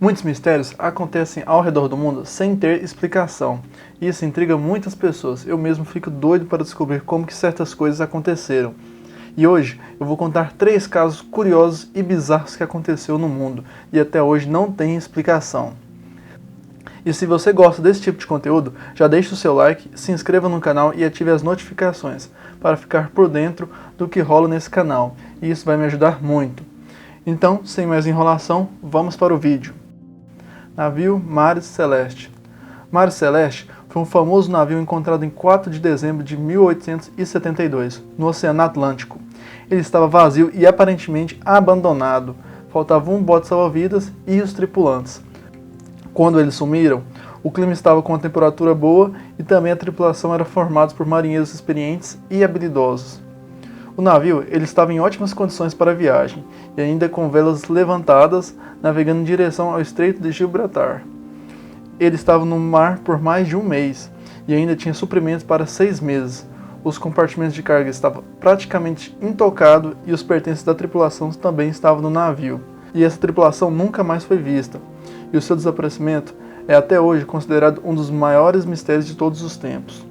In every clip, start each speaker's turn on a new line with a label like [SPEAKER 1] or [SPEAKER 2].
[SPEAKER 1] Muitos mistérios acontecem ao redor do mundo sem ter explicação. E isso intriga muitas pessoas. Eu mesmo fico doido para descobrir como que certas coisas aconteceram. E hoje eu vou contar 3 casos curiosos e bizarros que aconteceu no mundo e até hoje não tem explicação. E se você gosta desse tipo de conteúdo, já deixe o seu like, se inscreva no canal e ative as notificações para ficar por dentro do que rola nesse canal. E isso vai me ajudar muito. Então, sem mais enrolação, vamos para o vídeo. Navio Mare Celeste. Mare Celeste foi um famoso navio encontrado em 4 de dezembro de 1872, no Oceano Atlântico. Ele estava vazio e aparentemente abandonado. Faltava um bote salva-vidas e os tripulantes. Quando eles sumiram, o clima estava com uma temperatura boa e também a tripulação era formada por marinheiros experientes e habilidosos. O navio ele estava em ótimas condições para a viagem e ainda com velas levantadas, navegando em direção ao Estreito de Gibraltar. Ele estava no mar por mais de um mês e ainda tinha suprimentos para 6 meses. Os compartimentos de carga estavam praticamente intocados e os pertences da tripulação também estavam no navio. E essa tripulação nunca mais foi vista. E o seu desaparecimento é até hoje considerado um dos maiores mistérios de todos os tempos.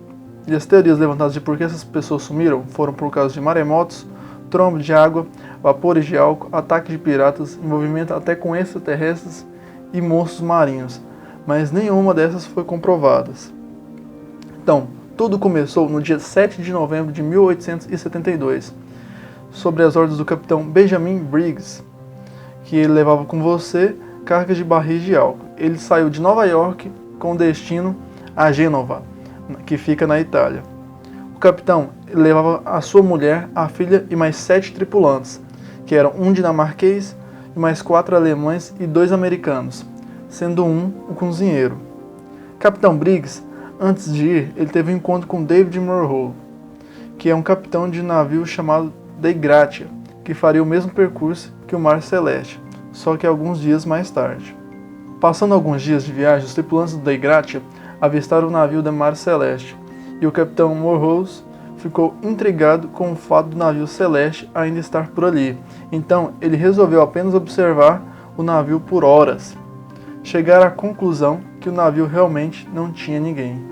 [SPEAKER 1] E as teorias levantadas de por que essas pessoas sumiram foram por causa de maremotos, trombo de água, vapores de álcool, ataques de piratas, envolvimento até com extraterrestres e monstros marinhos, mas nenhuma dessas foi comprovada. Então, tudo começou no dia 7 de novembro de 1872, sob as ordens do capitão Benjamin Briggs, que ele levava com você cargas de barris de álcool. Ele saiu de Nova York com destino a Gênova, que fica na Itália. O capitão levava a sua mulher, a filha e mais 7 tripulantes, que eram um dinamarquês e mais 4 alemães e 2 americanos, sendo um cozinheiro. Capitão Briggs, antes de ir, ele teve um encontro com David Morrow, que é um capitão de navio chamado Dei Gratia, que faria o mesmo percurso que o Mare Celeste, só que alguns dias mais tarde. Passando alguns dias de viagem, os tripulantes do Dei Gratia avistaram o navio da Mare Celeste, e o capitão Morrow ficou intrigado com o fato do navio Celeste ainda estar por ali. Então, ele resolveu apenas observar o navio por horas. Chegaram à conclusão que o navio realmente não tinha ninguém.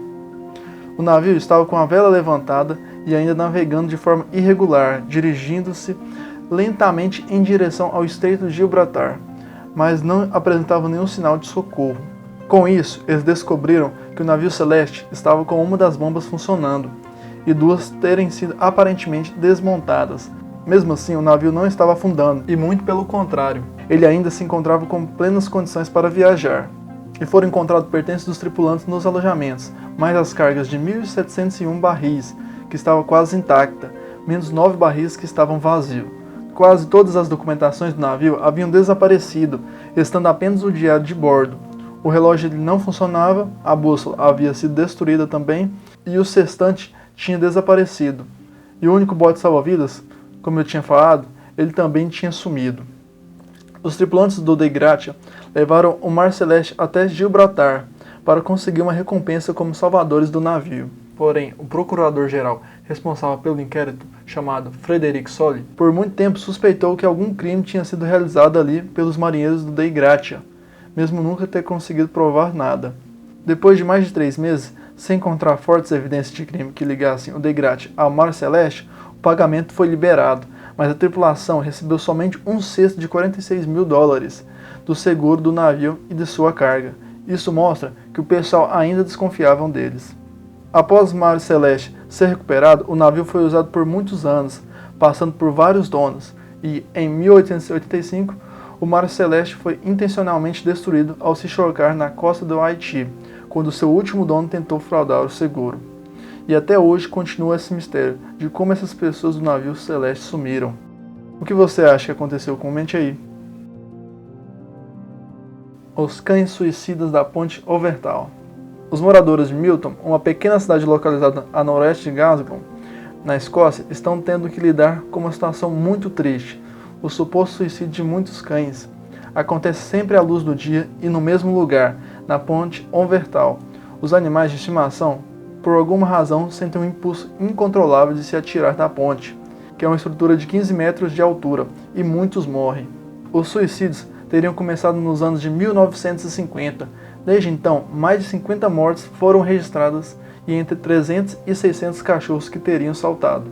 [SPEAKER 1] O navio estava com a vela levantada e ainda navegando de forma irregular, dirigindo-se lentamente em direção ao Estreito de Gibraltar, mas não apresentava nenhum sinal de socorro. Com isso, eles descobriram que o navio Celeste estava com uma das bombas funcionando e 2 terem sido aparentemente desmontadas. Mesmo assim, o navio não estava afundando e muito pelo contrário, ele ainda se encontrava com plenas condições para viajar. E foram encontrados pertences dos tripulantes nos alojamentos, mais as cargas de 1.701 barris, que estava quase intacta, menos 9 barris que estavam vazios. Quase todas as documentações do navio haviam desaparecido, estando apenas o diário de bordo. O relógio não funcionava, a bússola havia sido destruída também e o sextante tinha desaparecido. E o único bote salva-vidas, como eu tinha falado, ele também tinha sumido. Os tripulantes do Dei Gratia levaram o Mare Celeste até Gibraltar para conseguir uma recompensa como salvadores do navio. Porém, o procurador-geral responsável pelo inquérito, chamado Frederick Solly, por muito tempo suspeitou que algum crime tinha sido realizado ali pelos marinheiros do Dei Gratia, mesmo nunca ter conseguido provar nada. Depois de mais de 3 meses, sem encontrar fortes evidências de crime que ligassem o Dei Gratia ao Mare Celeste, o pagamento foi liberado, mas a tripulação recebeu somente 1/6 de $46.000 do seguro do navio e de sua carga. Isso mostra que o pessoal ainda desconfiava deles. Após o Mare Celeste ser recuperado, o navio foi usado por muitos anos, passando por vários donos, e em 1885 o Mare Celeste foi intencionalmente destruído ao se chocar na costa do Haiti, quando seu último dono tentou fraudar o seguro. E até hoje continua esse mistério de como essas pessoas do navio Celeste sumiram. O que você acha que aconteceu? Comente aí. Os cães suicidas da ponte Overtal. Os moradores de Milton, uma pequena cidade localizada a noroeste de Glasgow, na Escócia, estão tendo que lidar com uma situação muito triste. O suposto suicídio de muitos cães acontece sempre à luz do dia e no mesmo lugar, na ponte Overtal. Os animais de estimação, por alguma razão, sentem um impulso incontrolável de se atirar da ponte, que é uma estrutura de 15 metros de altura, e muitos morrem. Os suicídios teriam começado nos anos de 1950. Desde então, mais de 50 mortes foram registradas e entre 300 e 600 cachorros que teriam saltado.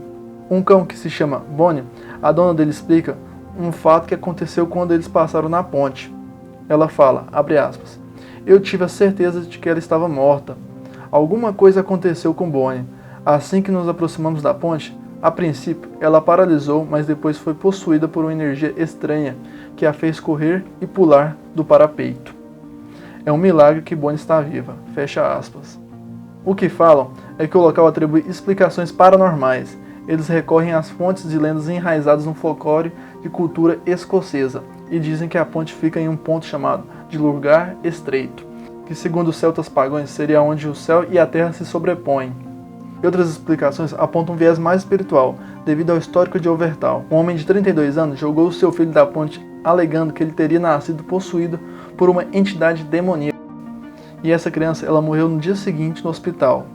[SPEAKER 1] Um cão que se chama Bonnie, a dona dele explica um fato que aconteceu quando eles passaram na ponte. Ela fala, abre aspas, eu tive a certeza de que ela estava morta. Alguma coisa aconteceu com Bonnie. Assim que nos aproximamos da ponte, a princípio ela paralisou, mas depois foi possuída por uma energia estranha que a fez correr e pular do parapeito. É um milagre que Bonnie está viva. Fecha aspas. O que falam é que o local atribui explicações paranormais. Eles recorrem às fontes de lendas enraizadas no folclore de cultura escocesa e dizem que a ponte fica em um ponto chamado de Lugar Estreito, que segundo os celtas pagãos seria onde o céu e a terra se sobrepõem. E outras explicações apontam um viés mais espiritual, devido ao histórico de Overtal. Um homem de 32 anos jogou seu filho da ponte alegando que ele teria nascido possuído por uma entidade demoníaca. E essa criança ela morreu no dia seguinte no hospital.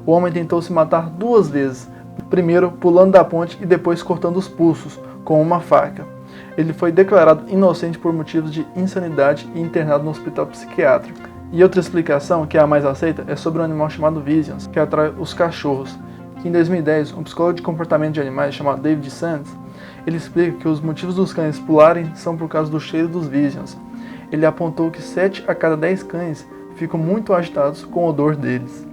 [SPEAKER 1] O homem tentou se matar 2 vezes, primeiro pulando da ponte e depois cortando os pulsos com uma faca. Ele foi declarado inocente por motivos de insanidade e internado no hospital psiquiátrico. E outra explicação, que é a mais aceita, é sobre um animal chamado Visions, que atrai os cachorros. Que em 2010, um psicólogo de comportamento de animais chamado David Sands, ele explica que os motivos dos cães pularem são por causa do cheiro dos Visions. Ele apontou que 7 a cada 10 cães ficam muito agitados com o odor deles.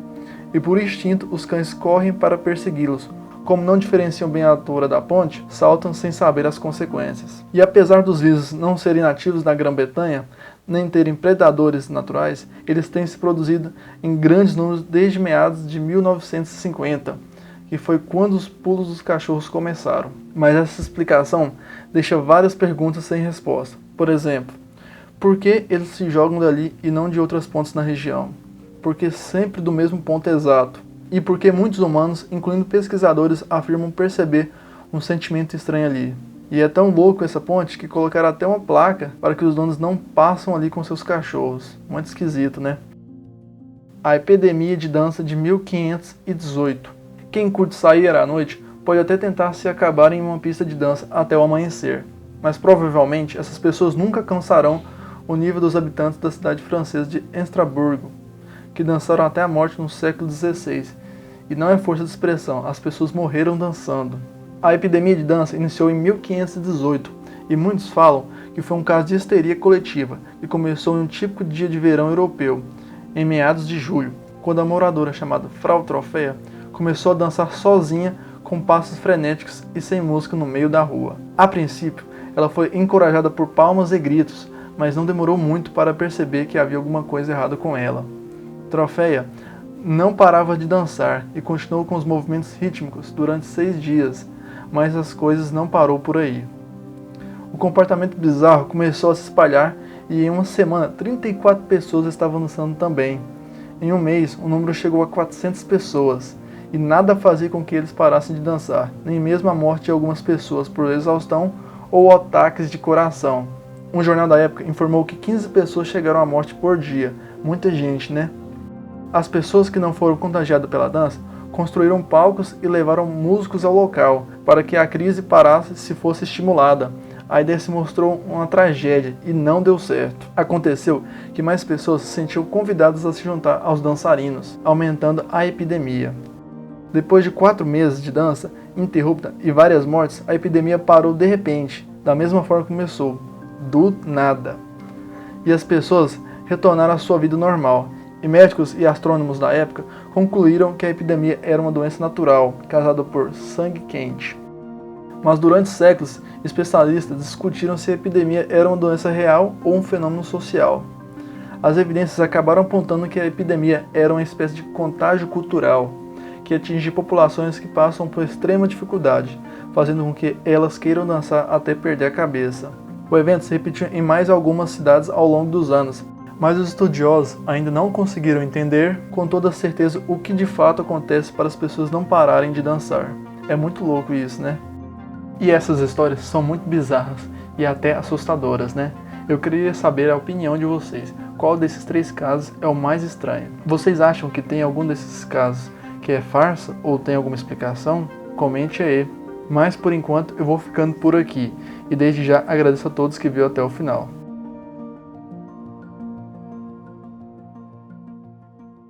[SPEAKER 1] E por instinto, os cães correm para persegui-los. Como não diferenciam bem a altura da ponte, saltam sem saber as consequências. E apesar dos Visions não serem nativos da Grã-Bretanha, nem terem predadores naturais, eles têm se produzido em grandes números desde meados de 1950, que foi quando os pulos dos cachorros começaram. Mas essa explicação deixa várias perguntas sem resposta. Por exemplo, por que eles se jogam dali e não de outras pontes na região? Por que sempre do mesmo ponto exato? E por que muitos humanos, incluindo pesquisadores, afirmam perceber um sentimento estranho ali? E é tão louco essa ponte que colocaram até uma placa para que os donos não passam ali com seus cachorros. Muito esquisito, né? A epidemia de dança de 1518. Quem curte sair à noite pode até tentar se acabar em uma pista de dança até o amanhecer, mas provavelmente essas pessoas nunca alcançarão o nível dos habitantes da cidade francesa de Estrasburgo, que dançaram até a morte no século XVI. E não é força de expressão, as pessoas morreram dançando. A epidemia de dança iniciou em 1518 e muitos falam que foi um caso de histeria coletiva que começou em um típico dia de verão europeu, em meados de julho, quando a moradora chamada Frau Trofeia começou a dançar sozinha com passos frenéticos e sem música no meio da rua. A princípio, ela foi encorajada por palmas e gritos, mas não demorou muito para perceber que havia alguma coisa errada com ela. Trofeia não parava de dançar e continuou com os movimentos rítmicos durante 6 dias, mas as coisas não parou por aí. O comportamento bizarro começou a se espalhar e em uma semana 34 pessoas estavam dançando também. Em um mês, o número chegou a 400 pessoas e nada fazia com que eles parassem de dançar, nem mesmo a morte de algumas pessoas por exaustão ou ataques de coração. Um jornal da época informou que 15 pessoas chegaram à morte por dia. Muita gente, né? As pessoas que não foram contagiadas pela dança construíram palcos e levaram músicos ao local para que a crise parasse se fosse estimulada. A ideia se mostrou uma tragédia e não deu certo. Aconteceu que mais pessoas se sentiam convidadas a se juntar aos dançarinos, aumentando a epidemia. Depois de 4 meses de dança interrupta e várias mortes, a epidemia parou de repente, da mesma forma que começou, do nada. E as pessoas retornaram à sua vida normal. E médicos e astrônomos da época concluíram que a epidemia era uma doença natural, causada por sangue quente. Mas durante séculos, especialistas discutiram se a epidemia era uma doença real ou um fenômeno social. As evidências acabaram apontando que a epidemia era uma espécie de contágio cultural, que atinge populações que passam por extrema dificuldade, fazendo com que elas queiram dançar até perder a cabeça. O evento se repetiu em mais algumas cidades ao longo dos anos, mas os estudiosos ainda não conseguiram entender com toda certeza o que de fato acontece para as pessoas não pararem de dançar. É muito louco isso, né? E essas histórias são muito bizarras e até assustadoras, né? Eu queria saber a opinião de vocês. Qual desses 3 casos é o mais estranho? Vocês acham que tem algum desses casos que é farsa ou tem alguma explicação? Comente aí. Mas por enquanto eu vou ficando por aqui. E desde já agradeço a todos que viram até o final.